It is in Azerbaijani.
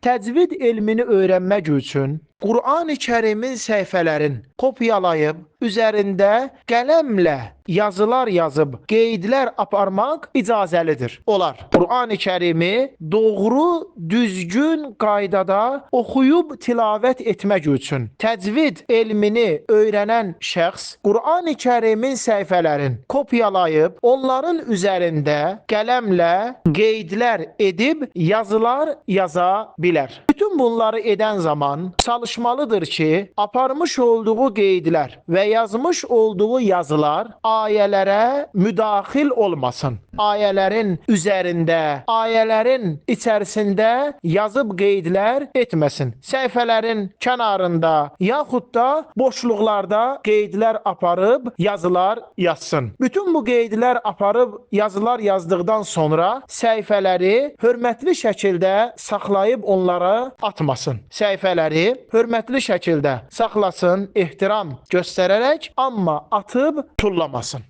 Təcvid elmini öyrənmək üçün Qur'an-ı-Kərimin səhifələrin kopyalayıb, üzərində qələmlə yazılar yazıb, qeydlər aparmaq icazəlidir. Olar. Qur'an-ı-Kərimi doğru, düzgün qaydada oxuyub tilavət etmək üçün təcvid elmini öyrənən şəxs Qur'an-ı-Kərimin səhifələrin kopyalayıb, onların üzərində qələmlə qeydlər edib yazılar yaza bilər. Bütün bunları edən zaman çalışmalıdır ki, aparmış olduğu qeydlər və yazmış olduğu yazılar ayələrə müdaxil olmasın. Ayələrin üzərində, ayələrin içərisində yazıb qeydlər etməsin. Səhifələrin kənarında yaxud da boşluqlarda qeydlər aparıb yazılar yazsın. Bütün bu qeydlər aparıb yazılar yazdıqdan sonra səhifələri hörmətli şəkildə saxlayıb onlara atmasın. Səhifələri hörmətli şəkildə saxlasın, ehtiram göstərərək, amma atıb tullamasın.